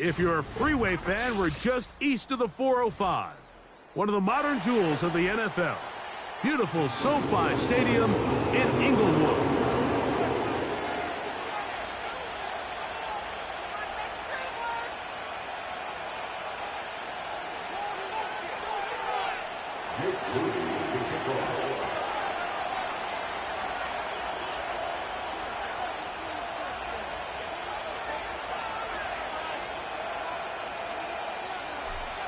If you're a Freeway fan, we're just east of the 405. One of the modern jewels of the NFL. Beautiful SoFi Stadium in Inglewood.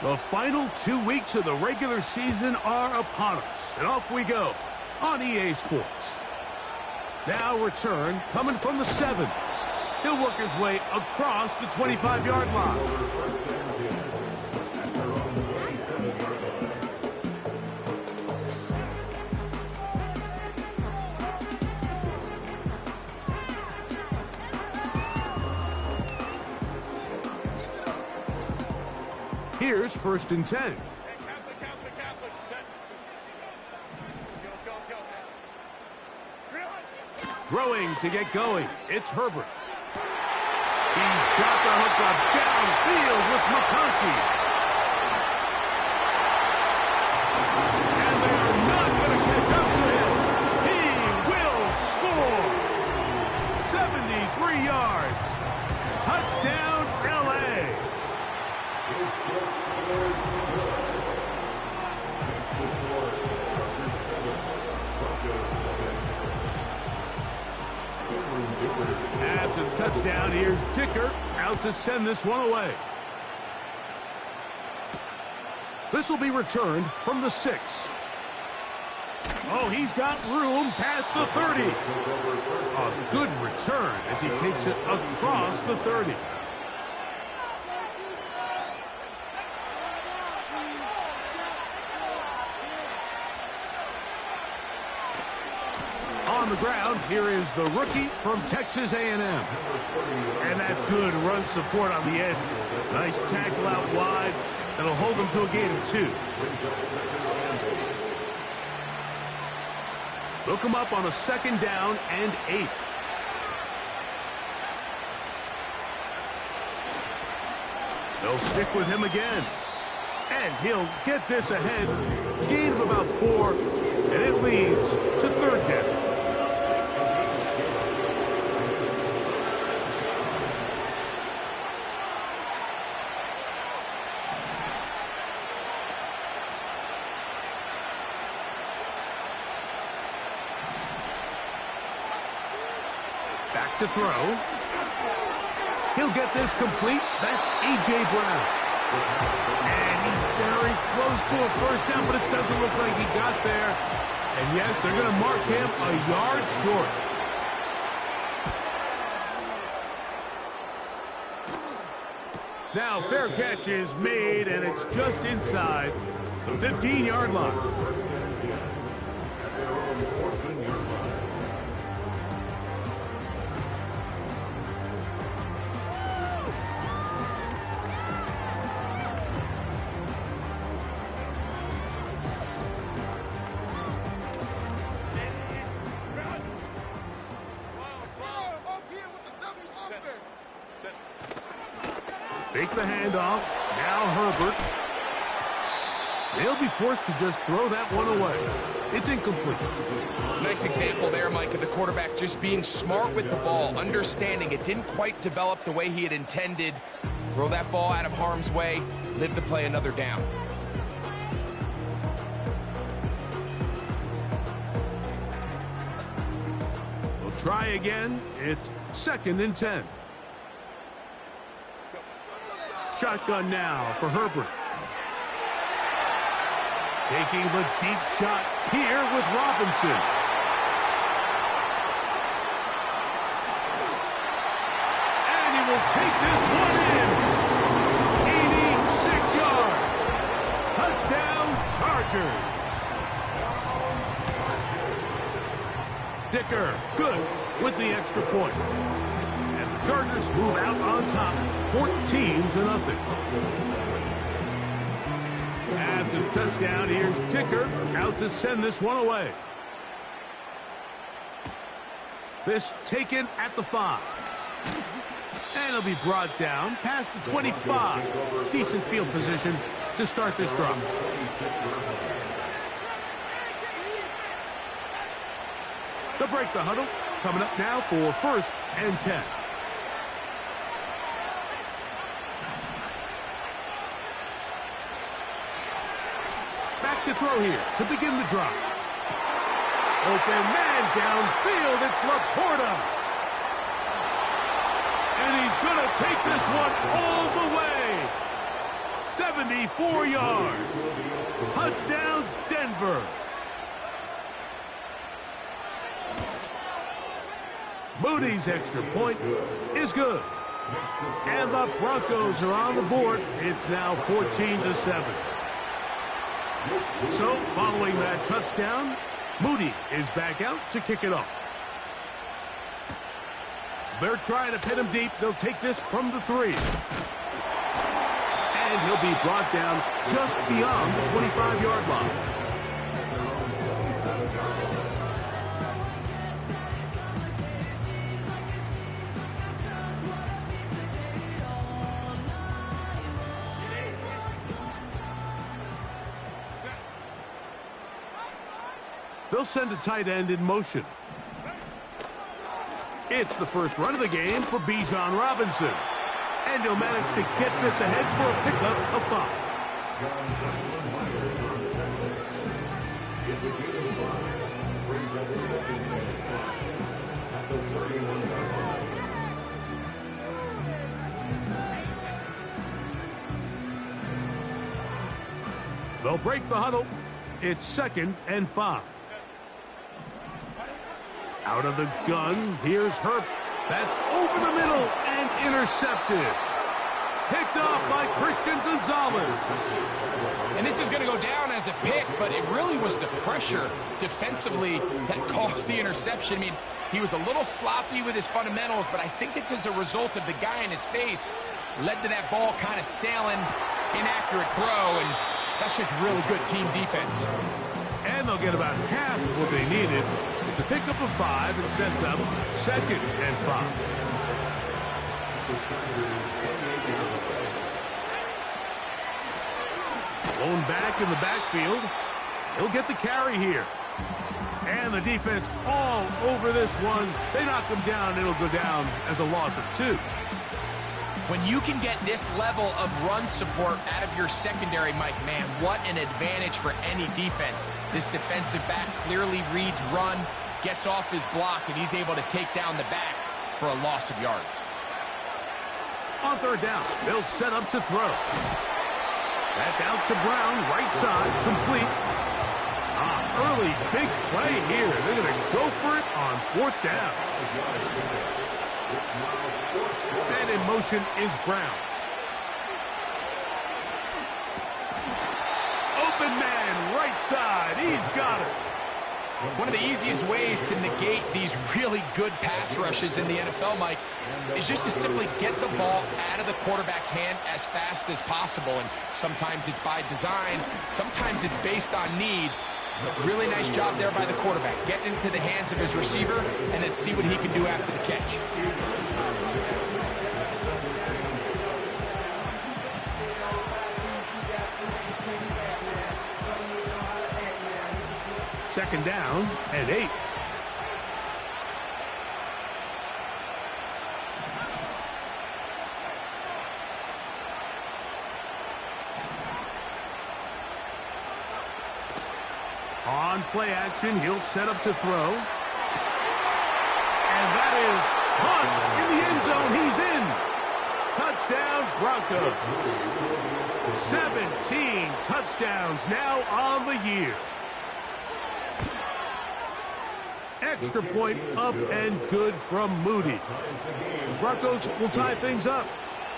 The final 2 weeks of the regular season are upon us, and off we go on EA Sports. Now return coming from the 7. He'll work his way across the 25-yard line. Here's 1st and 10. Throwing to get going. It's Herbert. He's got the hook up downfield with McConkey. And they are not going to catch up to him. He will score. 73 yards. Touchdown, L.A. After the touchdown, here's Dicker out to send this one away. This will be returned from the 6. Oh, he's got room past the 30. A good return as he takes it across the 30. On the ground, here is the rookie from Texas A&M. And that's good run support on the edge. Nice tackle out wide. That'll hold them to a gain of 2. Look him up on a 2nd down and 8. They'll stick with him again. And he'll get this ahead. Gain of about 4. And it leads to 3rd down. Back to throw. He'll get this complete. That's A.J. Brown. And he's very close to a 1st down, but it doesn't look like he got there. And yes, they're going to mark him a yard short. Now, fair catch is made, and it's just inside the 15-yard line. Fake the handoff. Now Herbert. They'll be forced to just throw that one away. It's incomplete. Nice example there, Mike, of the quarterback just being smart with the ball, understanding it didn't quite develop the way he had intended. Throw that ball out of harm's way, live to play another down. We'll try again. It's 2nd and 10. Shotgun now for Herbert. Taking the deep shot here with Robinson. And he will take this one in. 86 yards. Touchdown, Chargers. Dicker, good with the extra point. And the Chargers move out on top, 14-0. After the touchdown, here's Dicker out to send this one away. This taken at the 5. And he'll be brought down past the 25. Decent field position to start this drive. They'll break the huddle. Coming up now for 1st and 10. Back to throw here to begin the drive. Open man downfield. It's Laporta. And he's going to take this one all the way. 74 yards. Touchdown, Denver. Moody's extra point is good. And the Broncos are on the board. It's now 14-7. So, following that touchdown, Moody is back out to kick it off. They're trying to pin him deep. They'll take this from the 3. And he'll be brought down just beyond the 25-yard line. They'll send a tight end in motion. It's the first run of the game for Bijan Robinson. And he'll manage to get this ahead for a pickup of 5. They'll break the huddle. It's 2nd and 5. Out of the gun, here's Herb. That's over the middle and intercepted. Picked off by Christian Gonzalez. And this is going to go down as a pick, but it really was the pressure defensively that caused the interception. I mean, he was a little sloppy with his fundamentals, but I think it's as a result of the guy in his face led to that ball kind of sailing, inaccurate throw, and that's just really good team defense. And they'll get about half of what they needed. It's a pickup of 5 and sets up 2nd and 5. Blown back in the backfield. He'll get the carry here. And the defense all over this one. They knock him down. It'll go down as a loss of 2. When you can get this level of run support out of your secondary, Mike, man, what an advantage for any defense. This defensive back clearly reads run, gets off his block, and he's able to take down the back for a loss of yards. On 3rd down, they'll set up to throw. That's out to Brown, right side, complete. Early big play here. They're going to go for it on 4th down. And in motion is Brown. Open man, right side. He's got it. One of the easiest ways to negate these really good pass rushes in the NFL, Mike, is just to simply get the ball out of the quarterback's hand as fast as possible. And sometimes it's by design, sometimes it's based on need. But really nice job there by the quarterback. Getting into the hands of his receiver and then see what he can do after the catch. Second down and 8. On play action, he'll set up to throw. And that is Hunt in the end zone. He's in. Touchdown, Broncos. 17 touchdowns now on the year. Extra point up and good from Moody. The Broncos will tie things up.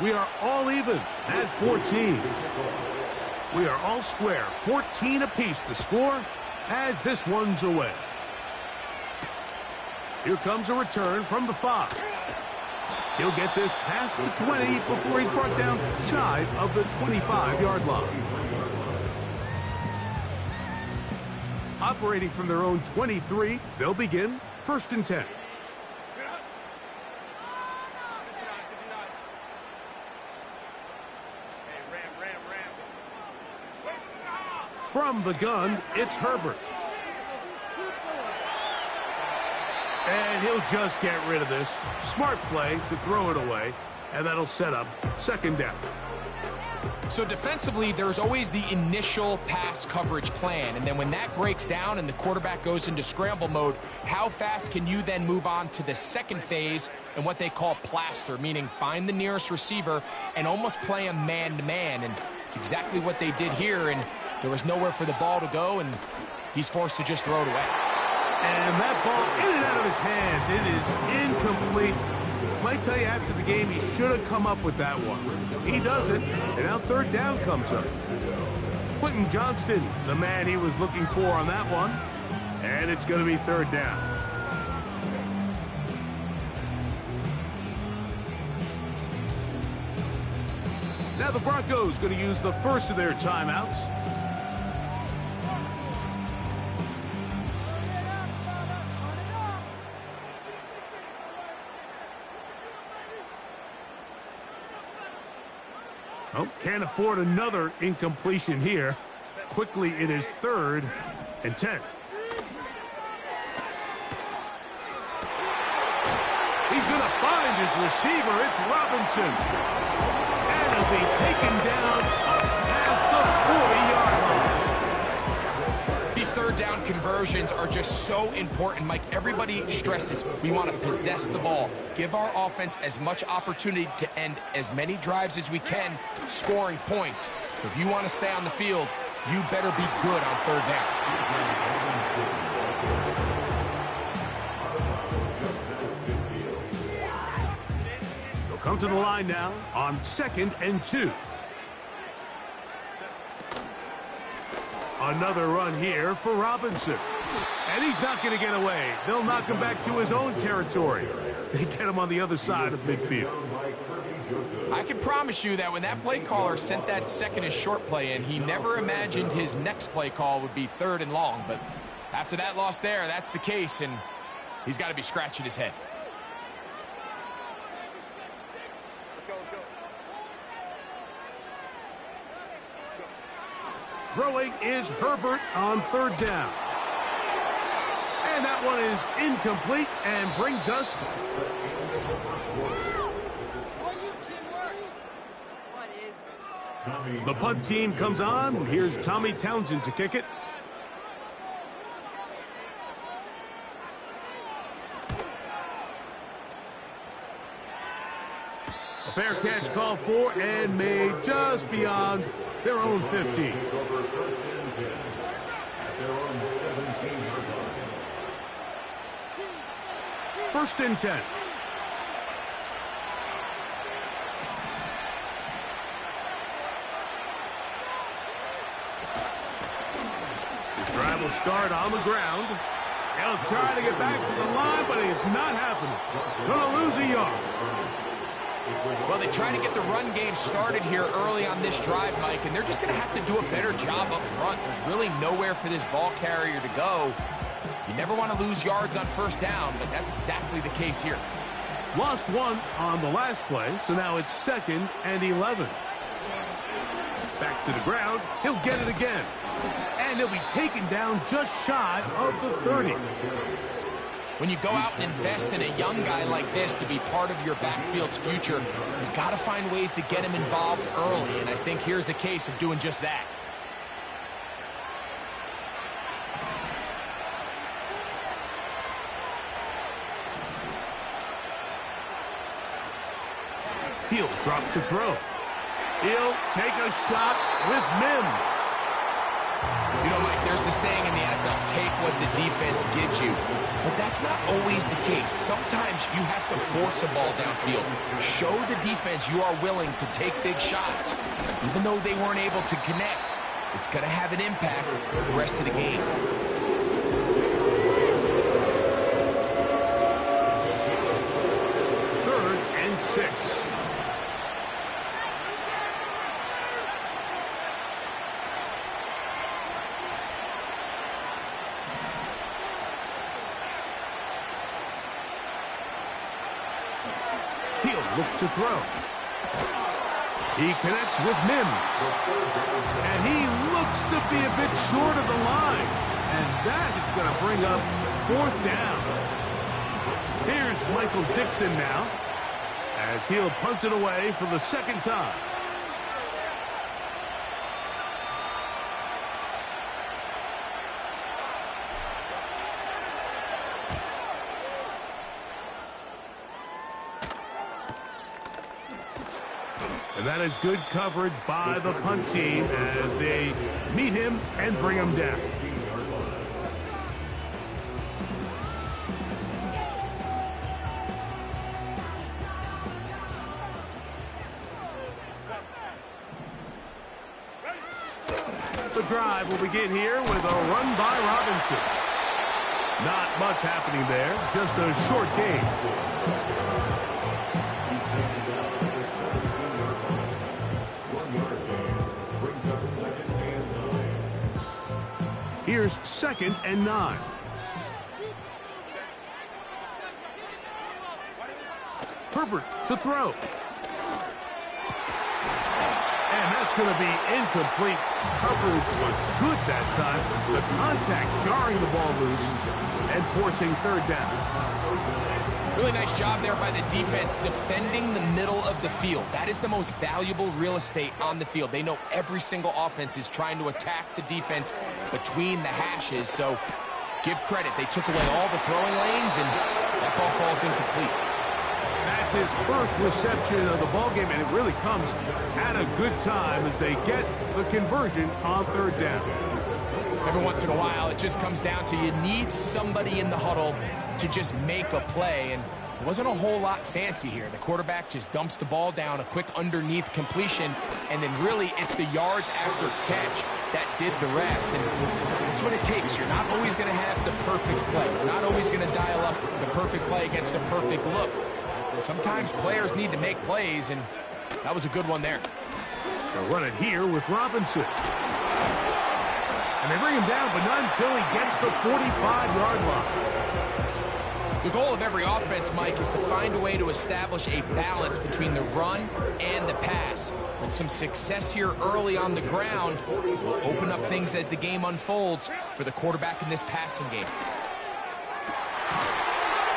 We are all even at 14. We are all square. 14 apiece the score as this one's away. Here comes a return from the 5. He'll get this past the 20 before he's brought down shy of the 25-yard line. Operating from their own 23, they'll begin 1st and 10. From the gun, it's Herbert. And he'll just get rid of this. Smart play to throw it away, and that'll set up second down. So defensively, there's always the initial pass coverage plan, and then when that breaks down and the quarterback goes into scramble mode, how fast can you then move on to the second phase and what they call plaster, meaning find the nearest receiver and almost play a man-to-man, and it's exactly what they did here, and there was nowhere for the ball to go, and he's forced to just throw it away. And that ball in and out of his hands. It is incomplete. Might tell you after the game he should have come up with that one. He doesn't, and now third down comes up. Quentin Johnston, the man he was looking for on that one. And it's going to be third down. Now the Broncos going to use the first of their timeouts. Oh, can't afford another incompletion here. Quickly, it is 3rd and 10. He's going to find his receiver. It's Robinson. And he'll be taken down past the 40-yard line. These third down conversions are just so important, Mike. Everybody stresses we want to possess the ball, give our offense as much opportunity to end as many drives as we can, scoring points. So if you want to stay on the field, you better be good on third down. They'll come to the line now on 2nd and 2. Another run here for Robinson. And he's not going to get away. They'll knock him back to his own territory. They get him on the other side of midfield. I can promise you that when that play caller sent that second and short play in, he never imagined his next play call would be 3rd and long. But after that loss there, that's the case, and he's got to be scratching his head. Throwing is Herbert on 3rd down. And that one is incomplete and brings us... The punt team comes on. Here's Tommy Townsend to kick it. A fair catch called for and made just beyond their own 50. First and 10. The drive will start on the ground. He'll try to get back to the line, but it's not happening. Gonna lose a yard. Well, they try to get the run game started here early on this drive, Mike, and they're just going to have to do a better job up front. There's really nowhere for this ball carrier to go. You never want to lose yards on first down, but that's exactly the case here. Lost one on the last play, so now it's 2nd and 11. Back to the ground. He'll get it again. And he'll be taken down just shy of the 30. When you go out and invest in a young guy like this to be part of your backfield's future, you've got to find ways to get him involved early, and I think here's a case of doing just that. He'll drop to throw. He'll take a shot with Mims. You know, Mike, there's the saying in the NFL, take what the defense gives you. But that's not always the case. Sometimes you have to force a ball downfield. Show the defense you are willing to take big shots. Even though they weren't able to connect, it's going to have an impact the rest of the game. 3rd and 6. He'll look to throw. He connects with Mims. And he looks to be a bit short of the line. And that is going to bring up 4th down. Here's Michael Dixon now, as he'll punt it away for the 2nd time. And that is good coverage by the punt team as they meet him and bring him down. The drive will begin here with a run by Robinson. Not much happening there, just a short gain. Here's 2nd and 9. Herbert to throw. And that's going to be incomplete. Coverage was good that time. The contact jarring the ball loose and forcing 3rd down. Really nice job there by the defense defending the middle of the field. That is the most valuable real estate on the field. They know every single offense is trying to attack the defense between the hashes. So give credit. They took away all the throwing lanes, and that ball falls incomplete. That's his first reception of the ballgame, and it really comes at a good time as they get the conversion on 3rd down. Every once in a while, it just comes down to you need somebody in the huddle to just make a play, and it wasn't a whole lot fancy here. The quarterback just dumps the ball down, a quick underneath completion, and then really it's the yards after catch that did the rest, and that's what it takes. You're not always going to have the perfect play. You're not always going to dial up the perfect play against the perfect look. Sometimes players need to make plays, and that was a good one there. They'll run it here with Robinson. And they bring him down, but not until he gets the 45-yard line. The goal of every offense, Mike, is to find a way to establish a balance between the run and the pass. And some success here early on the ground will open up things as the game unfolds for the quarterback in this passing game.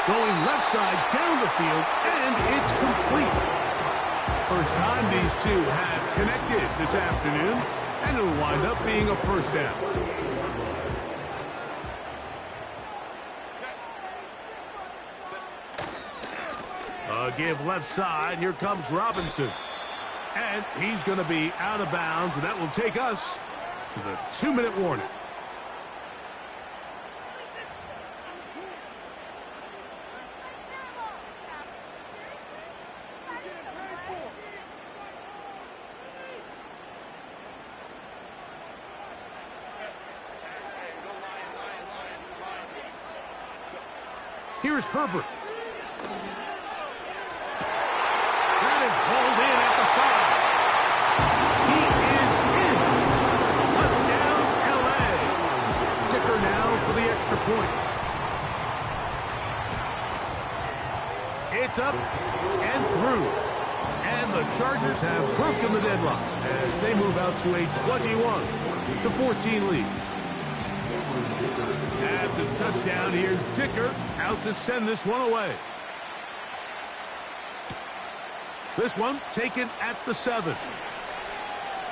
Going left side down the field, and it's complete. First time these two have connected this afternoon, and it'll wind up being a 1st down. Give left side. Here comes Robinson. And he's going to be out of bounds, and that will take us to the 2-minute warning. Here's Herbert. That is hauled in at the 5. He is in. Touchdown, L.A. Dicker now for the extra point. It's up and through. And the Chargers have broken the deadlock as they move out to a 21-14 lead. After the touchdown, here's Dicker out to send this one away. This one taken at the 7.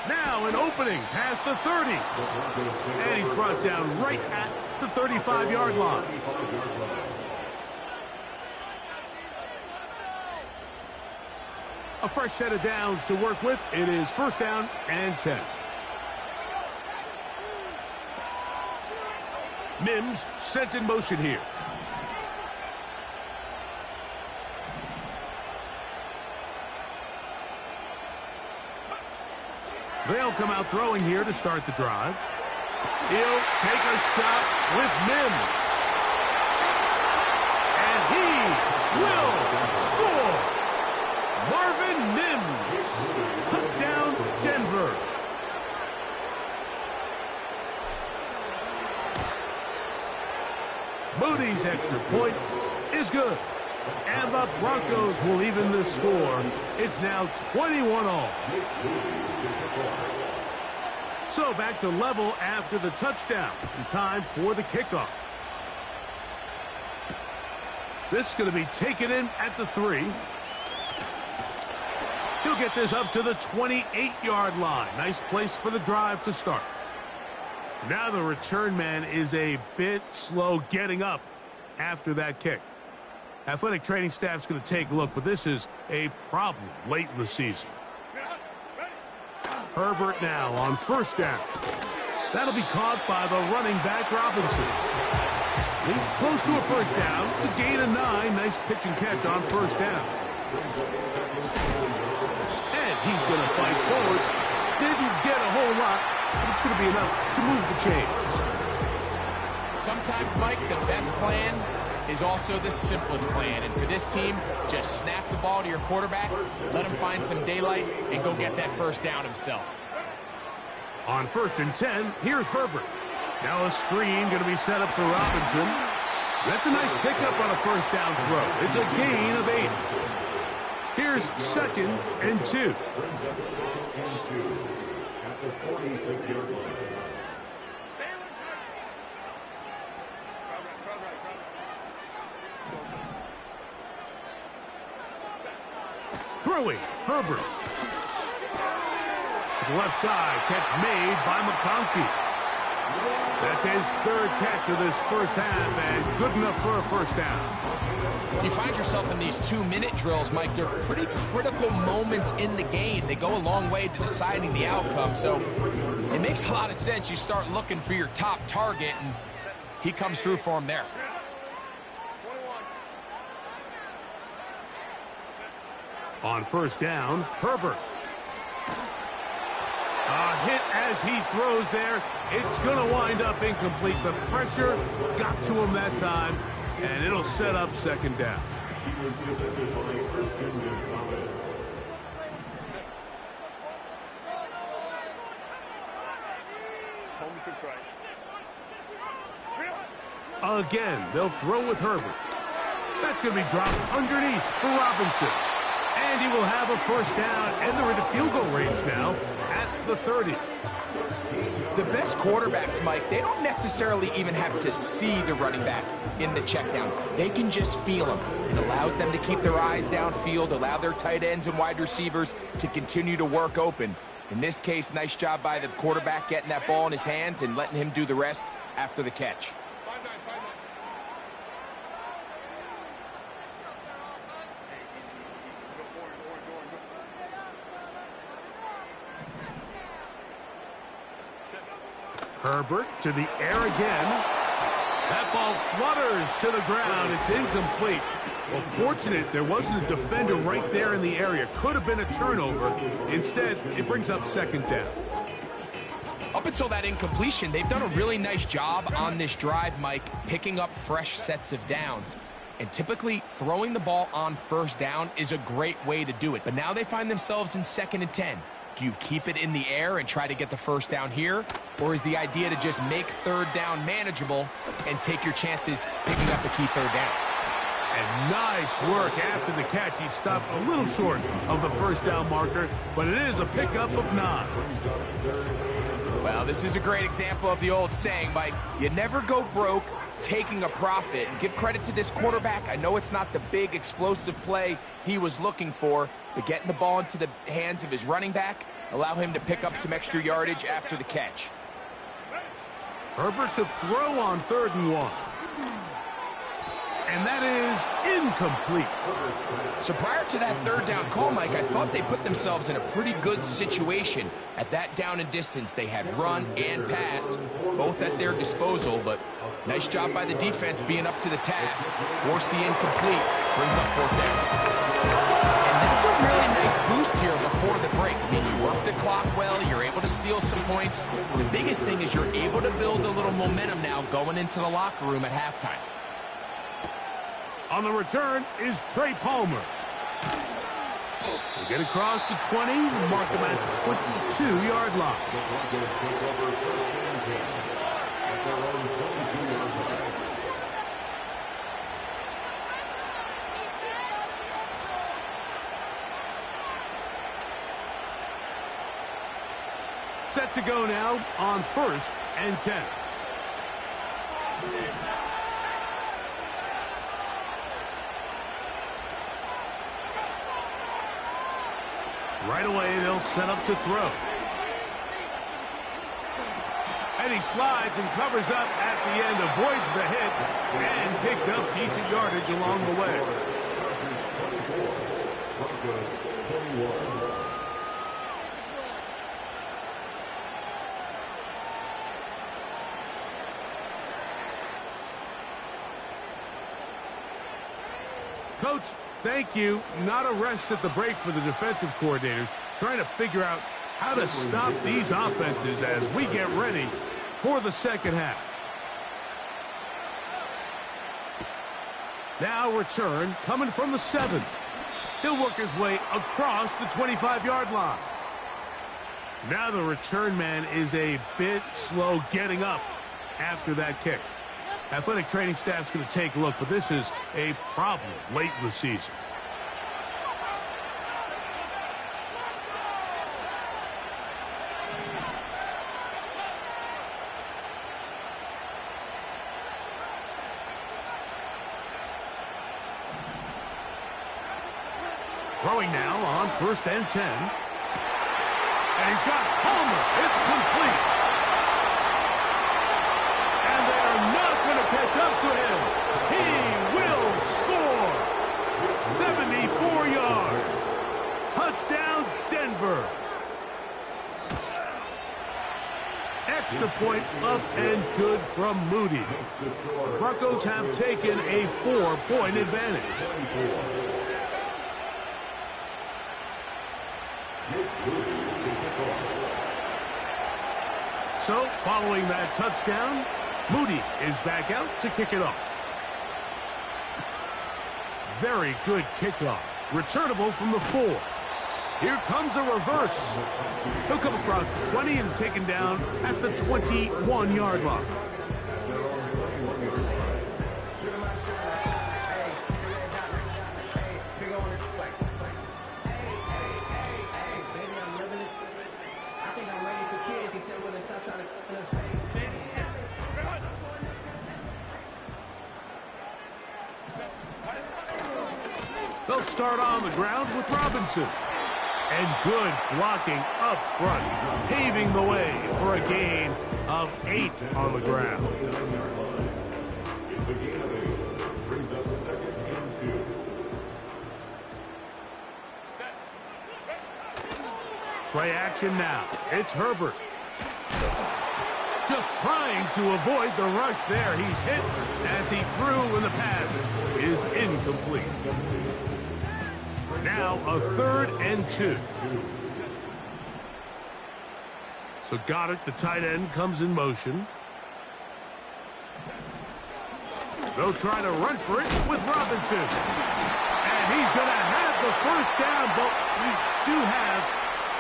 Now an opening past the 30. And he's brought down right at the 35-yard line. A fresh set of downs to work with. It is 1st down and 10. Mims sent in motion here. They'll come out throwing here to start the drive. He'll take a shot with Mims. And he will score. Marvin Mims. Touchdown, Denver. Moody's extra point is good. And the Broncos will even the score. It's now 21-all. So back to level after the touchdown. And time for the kickoff. This is going to be taken in at the 3. He'll get this up to the 28-yard line. Nice place for the drive to start. Now the return man is a bit slow getting up after that kick. Athletic training staff's going to take a look, but this is a problem late in the season. Herbert now on first down. That'll be caught by the running back Robinson. He's close to a first down to gain a 9. Nice pitch and catch on first down. And he's going to fight forward. Didn't get a whole lot, but it's going to be enough to move the chains. Sometimes, Mike, the best plan is also the simplest plan. And for this team, just snap the ball to your quarterback, let him find some daylight, and go get that first down himself. On 1st and 10, here's Herbert. Now a screen going to be set up for Robinson. That's a nice pickup on a first down throw. It's a gain of 8. Here's 2nd and 2. Throwing, Herbert. To the left side, catch made by McConkey. That's his 3rd catch of this first half, and good enough for a first down. You find yourself in these 2-minute drills, Mike. They're pretty critical moments in the game. They go a long way to deciding the outcome, so it makes a lot of sense. You start looking for your top target, and he comes through for him there. On first down, Herbert. A hit as he throws there. It's going to wind up incomplete. The pressure got to him that time, and it'll set up 2nd down. Again, they'll throw with Herbert. That's going to be dropped underneath for Robinson. And he will have a first down, and they're into field goal range now at the 30. The best quarterbacks, Mike, they don't necessarily even have to see the running back in the check down. They can just feel him. It allows them to keep their eyes downfield, allow their tight ends and wide receivers to continue to work open. In this case, nice job by the quarterback getting that ball in his hands and letting him do the rest after the catch. Herbert to the air again. That ball flutters to the ground. It's incomplete. Well, fortunate there wasn't a defender right there in the area. Could have been a turnover. Instead, it brings up 2nd down. Up until that incompletion, they've done a really nice job on this drive, Mike, picking up fresh sets of downs. And typically, throwing the ball on first down is a great way to do it. But now they find themselves in 2nd and 10. Do you keep it in the air and try to get the first down here? Or is the idea to just make 3rd down manageable and take your chances picking up the key 3rd down? And nice work after the catch. He stopped a little short of the first down marker, but it is a pickup of 9. Well, this is a great example of the old saying, Mike, you never go broke taking a profit. And give credit to this quarterback. I know it's not the big explosive play he was looking for, but getting the ball into the hands of his running back, allow him to pick up some extra yardage after the catch. Herbert to throw on 3rd and 1. And that is incomplete. So prior to that 3rd down call, Mike, I thought they put themselves in a pretty good situation. At that down and distance, they had run and pass, both at their disposal, but nice job by the defense being up to the task. Forced the incomplete, brings up 4th down. And that's a really nice boost here before the break. I mean, you work the clock well, you're able to steal some points. The biggest thing is you're able to build a little momentum now going into the locker room at halftime. On the return is Trey Palmer. They get across the 20, mark him at the 22-yard line. Set to go now on 1st and 10. Right away, they'll set up to throw. And he slides and covers up at the end, avoids the hit, and picked up decent yardage along the way. Coach, thank you. Not a rest at the break for the defensive coordinators, trying to figure out how to stop these offenses as we get ready for the second half. Now return coming from the 7. He'll work his way across the 25-yard line. Now the return man is a bit slow getting up after that kick. Athletic training staff's going to take a look, but this is a problem late in the season. Throwing now on 1st and 10. And he's got Palmer. It's complete. And they're not going to catch up to him. He will score. 74 yards. Touchdown, Denver. Extra point up and good from Moody. Broncos have taken a 4-point advantage. So, following that touchdown, Moody is back out to kick it off. Very good kickoff. Returnable from the 4. Here comes a reverse. He'll come across the 20 and taken down at the 21-yard line. They'll start on the ground with Robinson. And good blocking up front, paving the way for a gain of 8 on the ground. Play action now. It's Herbert. Just trying to avoid the rush there. He's hit as he threw, and the pass is incomplete. Now a 3rd and 2. So Goddard, the tight end, comes in motion. They'll try to run for it with Robinson. And he's going to have the first down, but we do have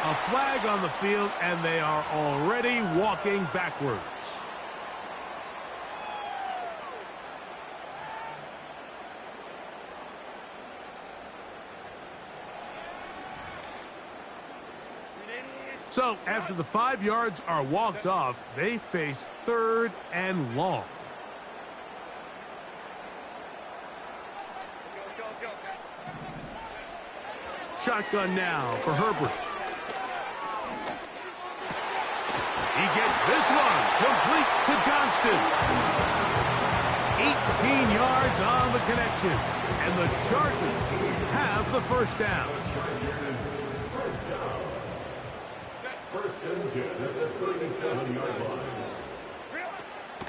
a flag on the field, and they are already walking backwards. So, after the 5 yards are walked off, they face 3rd and long. Shotgun now for Herbert. He gets this one complete to Johnston. 18 yards on the connection, and the Chargers have the first down.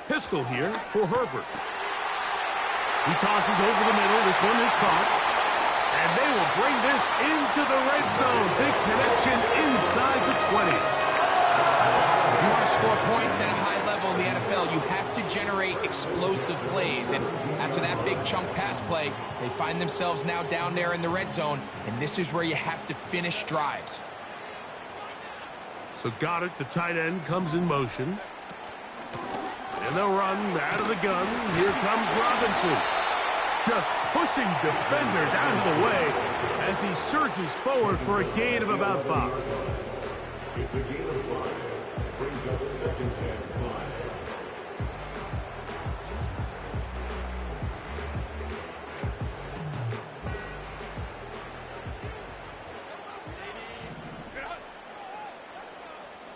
Pistol here for Herbert. He tosses over the middle. This one is caught. And they will bring this into the red zone. Big connection inside the 20. If you want to score points at a high level in the NFL, you have to generate explosive plays. And after that big chunk pass play, they find themselves now down there in the red zone. And this is where you have to finish drives. So Goddard, the tight end, comes in motion. And they'll run out of the gun. Here comes Robinson. Just pushing defenders out of the way as he surges forward for a gain of about 5.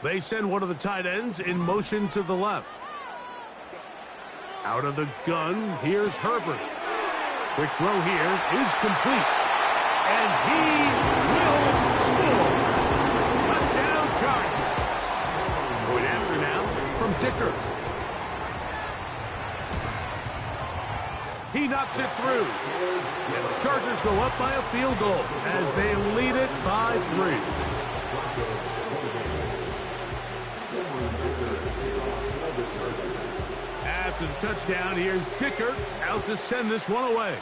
They send one of the tight ends in motion to the left. Out of the gun, here's Herbert. Quick throw here is complete. And he will score. Touchdown Chargers. Going after now from Dicker. He knocks it through. And the Chargers go up by a field goal as they lead it by 3. After the touchdown, here's Dicker out to send this one away.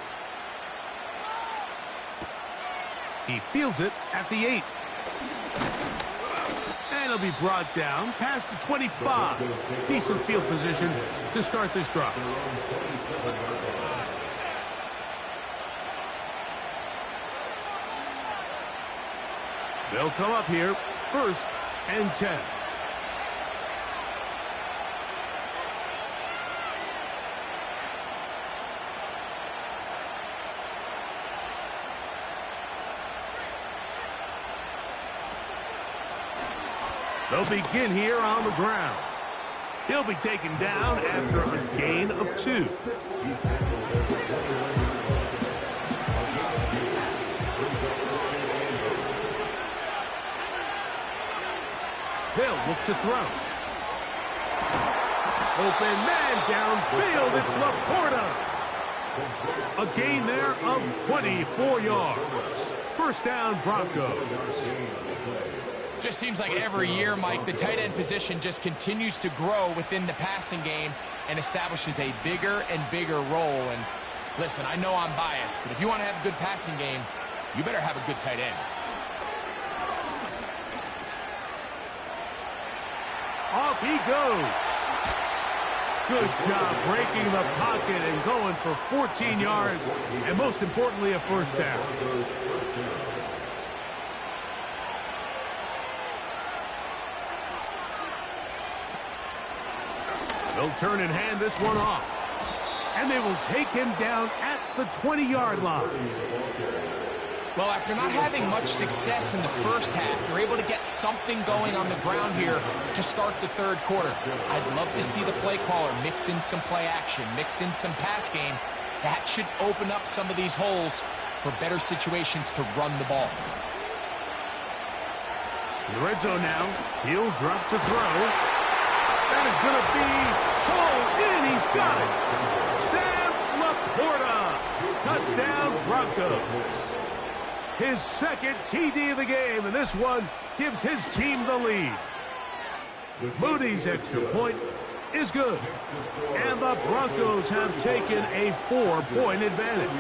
He fields it at the 8. And he'll be brought down past the 25. Decent field position to start this drive. They'll come up here, 1st and 10. They'll begin here on the ground. He'll be taken down after a gain of 2. They'll look to throw. Open man downfield. It's Laporta. A gain there of 24 yards. 1st down Broncos. Just seems like every year, Mike, the tight end position just continues to grow within the passing game and establishes a bigger and bigger role. And listen, I know I'm biased, but if you want to have a good passing game, you better have a good tight end. Off he goes. Good job breaking the pocket and going for 14 yards, and most importantly, a 1st down. They'll turn and hand this one off. And they will take him down at the 20-yard line. Well, after not having much success in the first half, they're able to get something going on the ground here to start the 3rd quarter. I'd love to see the play caller mix in some play action, mix in some pass game. That should open up some of these holes for better situations to run the ball. In the red zone now, he'll drop to throw. That is going to be pulled in. He's got it. Sam Laporta. Touchdown Broncos. His 2nd TD of the game, and this one gives his team the lead. Moody's extra point is good. And the Broncos have taken a 4-point advantage.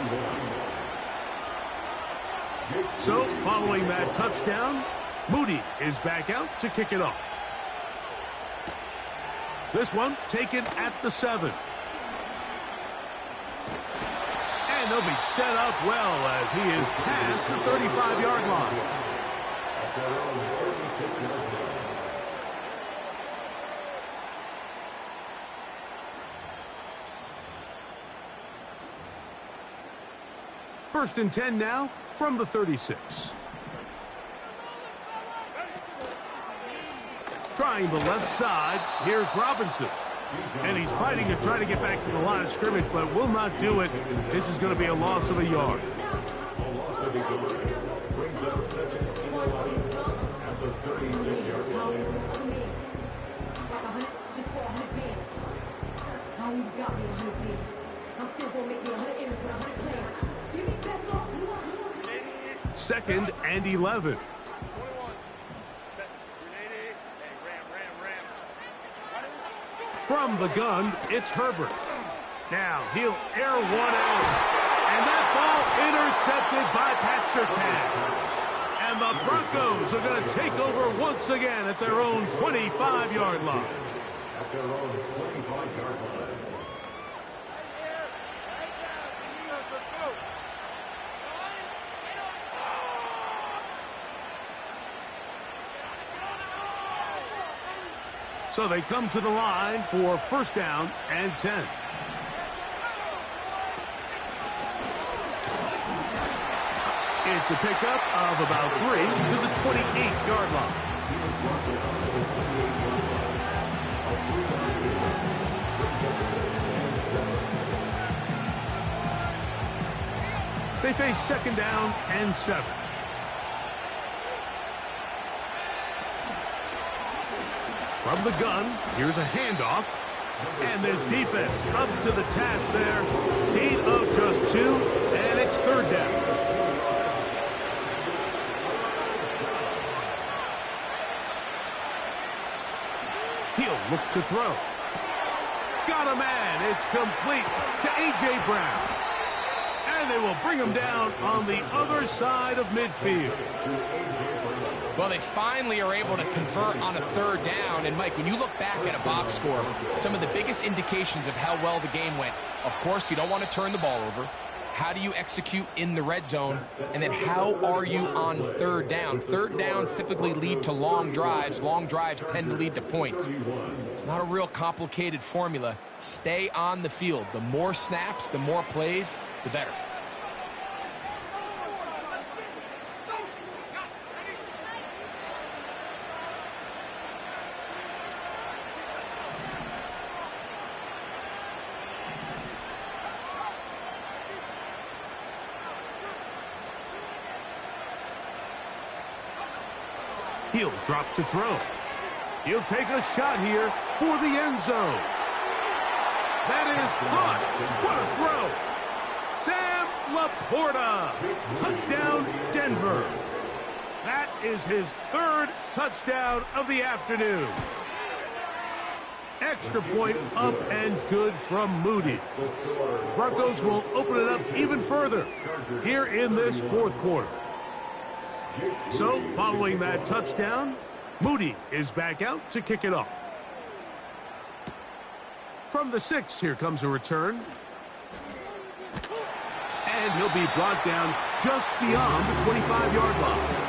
So, following that touchdown, Moody is back out to kick it off. This one taken at the 7. And they'll be set up well as he is past the 35-yard line. First and 10 now from the 36. Trying the left side, here's Robinson. And he's fighting to try to get back to the line of scrimmage, but will not do it. This is going to be a loss of a yard. Second and 11. From the gun, it's Herbert. Now he'll air one out. And that ball intercepted by Pat Surtain. And the Broncos are going to take over once again at their own 25-yard line. So they come to the line for first down and 10. It's a pickup of about 3 to the 28-yard line. They face second down and 7. From the gun, here's a handoff. And this defense up to the task there. Need of just 2, and it's third down. He'll look to throw. Got a man. It's complete to A.J. Brown. And they will bring him down on the other side of midfield. Well, they finally are able to convert on a third down. And, Mike, when you look back at a box score, some of the biggest indications of how well the game went, of course, you don't want to turn the ball over. How do you execute in the red zone? And then how are you on third down? Third downs typically lead to long drives. Long drives tend to lead to points. It's not a real complicated formula. Stay on the field. The more snaps, the more plays, the better. He'll drop to throw. He'll take a shot here for the end zone. That is caught. What a throw. Sam Laporta. Touchdown, Denver. That is his third touchdown of the afternoon. Extra point up and good from Moody. Broncos will open it up even further here in this fourth quarter. So, following that touchdown, Moody is back out to kick it off. From the 6, here comes a return. And he'll be brought down just beyond the 25-yard line.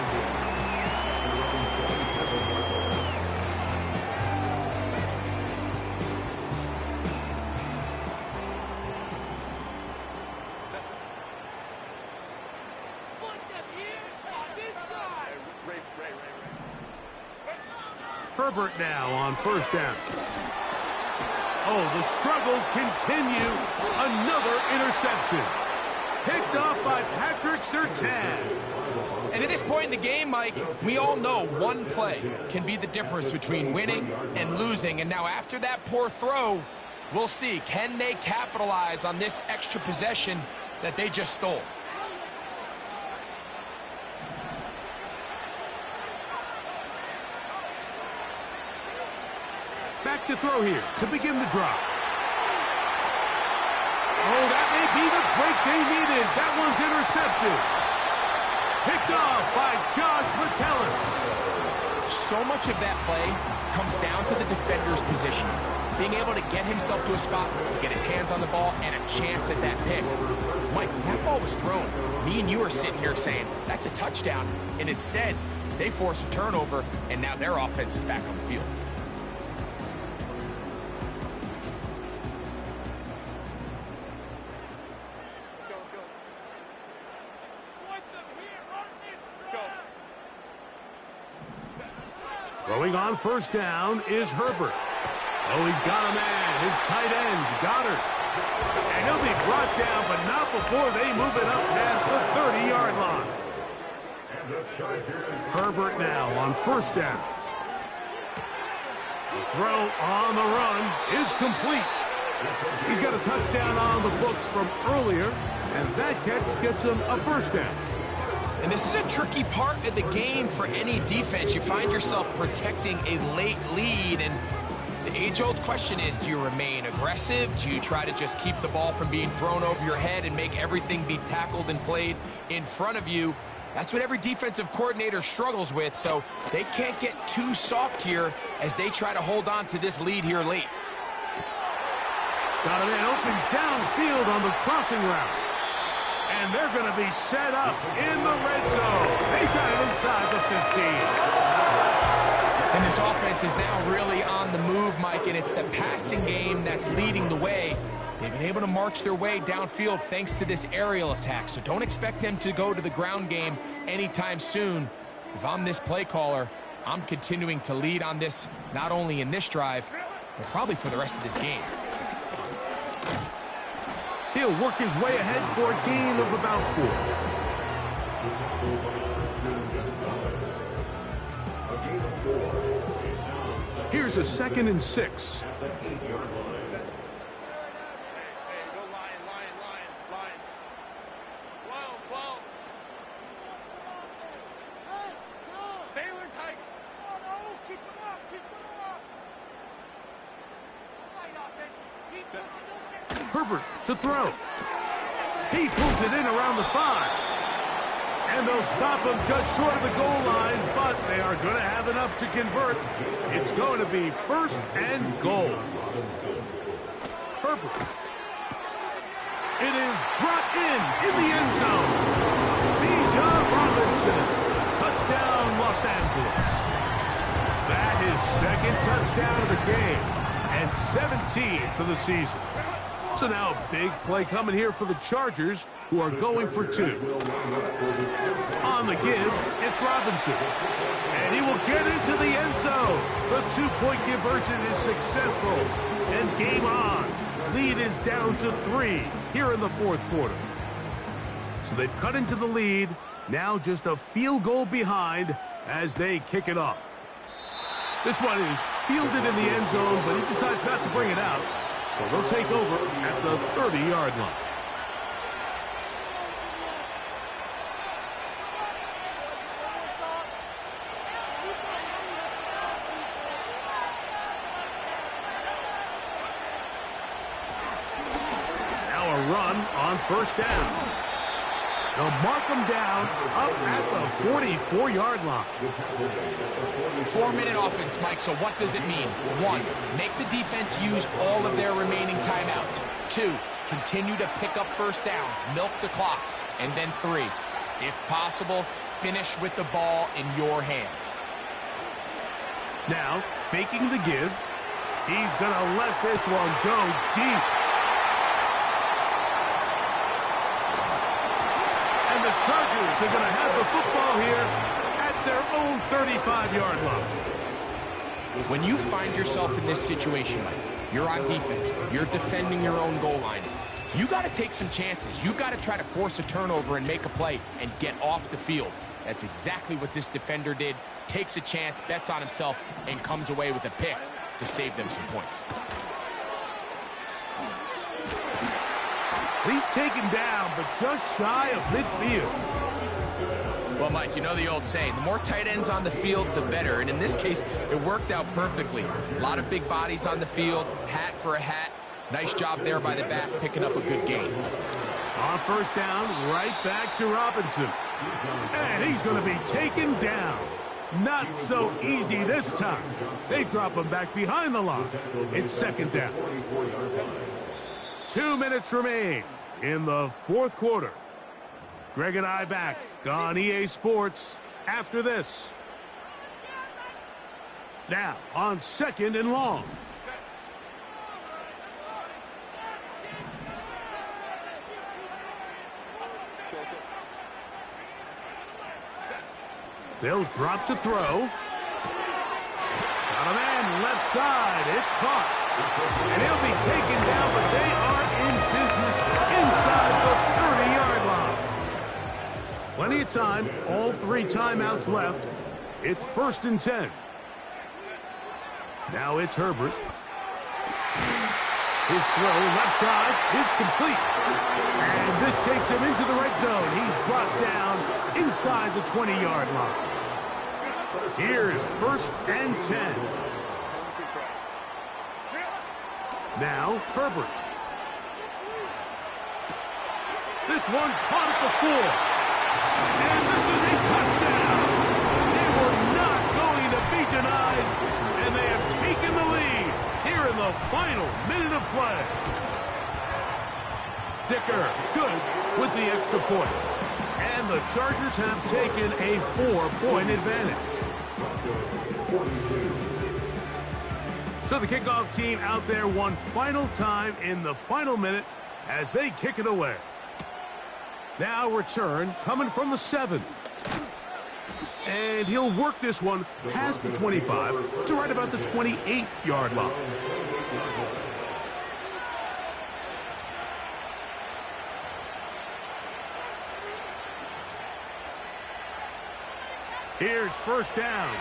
Herbert now on first down. Oh, the struggles continue. Another interception. Picked off by Patrick Surtain. And at this point in the game, Mike, we all know one play can be the difference between winning and losing. And now after that poor throw, we'll see. Can they capitalize on this extra possession that they just stole? Back to throw here to begin the drive. Oh, that may be the break they needed. That one's intercepted. Picked off by Josh Metellus. So much of that play comes down to the defender's position. Being able to get himself to a spot, to get his hands on the ball, and a chance at that pick. Mike, when that ball was thrown, me and you are sitting here saying, that's a touchdown. And instead, they force a turnover, and now their offense is back on the field. Throwing on first down is Herbert. Oh, he's got a man, his tight end, Goddard. And he'll be brought down, but not before they move it up past the 30-yard line. Herbert now on first down. The throw on the run is complete. He's got a touchdown on the books from earlier, and that catch gets him a first down. And this is a tricky part of the game for any defense. You find yourself protecting a late lead, and the age-old question is, do you remain aggressive? Do you try to just keep the ball from being thrown over your head and make everything be tackled and played in front of you? That's what every defensive coordinator struggles with, so they can't get too soft here as they try to hold on to this lead here late. Got a man open downfield on the crossing route. And they're going to be set up in the red zone. They got it inside the 15. And this offense is now really on the move, Mike, and it's the passing game that's leading the way. They've been able to march their way downfield thanks to this aerial attack, so don't expect them to go to the ground game anytime soon. If I'm this play caller, I'm continuing to lead on this, not only in this drive, but probably for the rest of this game. He'll work his way ahead for a gain of about 4. Here's a 2nd and 6. Herbert to throw. He pulls it in around the 5. And they'll stop him just short of the goal line, but they are going to have enough to convert. It's going to be 1st and goal. Herbert. It is brought in the end zone. Bijan Robinson. Touchdown, Los Angeles. That is 2nd touchdown of the game and 17 for the season. So now a big play coming here for the Chargers, who are going for 2. On the give, it's Robinson. And he will get into the end zone. The 2-point conversion is successful. And game on. Lead is down to 3 here in the 4th quarter. So they've cut into the lead. Now just a field goal behind as they kick it off. This one is fielded in the end zone, but he decides not to bring it out. So they'll take over at the 30-yard line. Now a run on 1st down. They'll mark them down up at the 44-yard line. 4-minute offense, Mike, so what does it mean? 1, make the defense use all of their remaining timeouts. 2, continue to pick up 1st downs, milk the clock. And then 3, if possible, finish with the ball in your hands. Now, faking the give. He's going to let this one go deep. And the Chargers are going to have the football here at their own 35-yard line. When you find yourself in this situation, Mike, you're on defense, you're defending your own goal line, you got to take some chances. You got to try to force a turnover and make a play and get off the field. That's exactly what this defender did. Takes a chance, bets on himself, and comes away with a pick to save them some points. He's taken down, but just shy of midfield. Well, Mike, you know the old saying, the more tight ends on the field, the better. And in this case, it worked out perfectly. A lot of big bodies on the field, hat for a hat. Nice job there by the back, picking up a good gain. On 1st down, right back to Robinson. And he's going to be taken down. Not so easy this time. They drop him back behind the line. It's 2nd down. 2 minutes remain in the 4th quarter. Greg and I back on EA Sports after this. Now on 2nd and long. They'll drop to throw. Got a man left side. It's caught. And he'll be taken down, but they are in business inside the 30-yard line. Plenty of time. All 3 timeouts left. It's 1st and 10. Now it's Herbert. His throw left side is complete. And this takes him into the red zone. He's brought down inside the 20-yard line. Here's 1st and 10. Now Herbert. This one caught at the 4. And this is a touchdown. They were not going to be denied. And they have taken the lead here in the final minute of play. Dicker, good with the extra point. And the Chargers have taken a 4-point advantage. So the kickoff team out there one final time in the final minute as they kick it away. Now return coming from the 7. And he'll work this one past the 25 to right about the 28-yard line. Here's first down.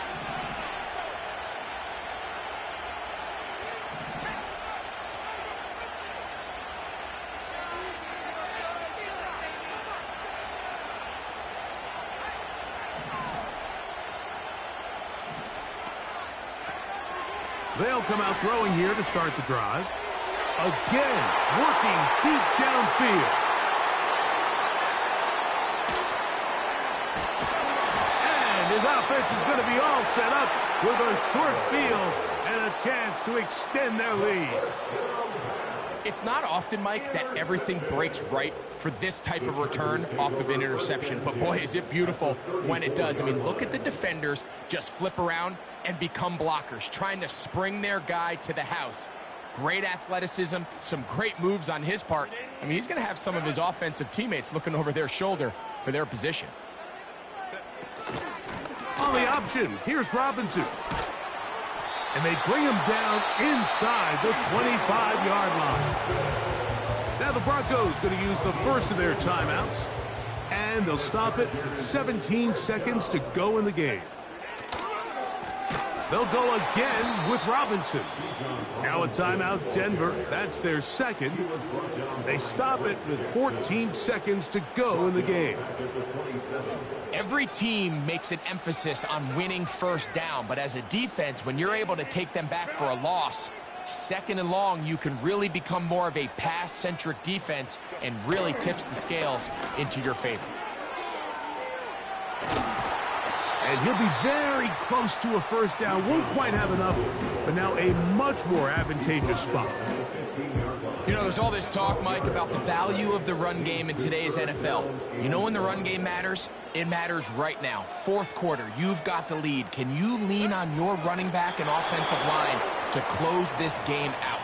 They'll come out throwing here to start the drive. Again, working deep downfield. And his offense is going to be all set up with a short field and a chance to extend their lead. It's not often, Mike, that everything breaks right for this type of return off of an interception. But, boy, is it beautiful when it does. I mean, look at the defenders just flip around and become blockers, trying to spring their guy to the house. Great athleticism, some great moves on his part. I mean, he's going to have some of his offensive teammates looking over their shoulder for their position. On the option, here's Robinson. And they bring him down inside the 25-yard line. Now the Broncos going to use the first of their timeouts. And they'll stop it with 17 seconds to go in the game. They'll go again with Robinson. Now a timeout, Denver. That's their second. They stop it with 14 seconds to go in the game. Every team makes an emphasis on winning first down, but as a defense, when you're able to take them back for a loss, second and long, you can really become more of a pass-centric defense and really tips the scales into your favor. And he'll be very close to a first down. Won't quite have enough, but now a much more advantageous spot. You know, there's all this talk, Mike, about the value of the run game in today's NFL. You know when the run game matters? It matters right now. Fourth quarter, you've got the lead. Can you lean on your running back and offensive line to close this game out?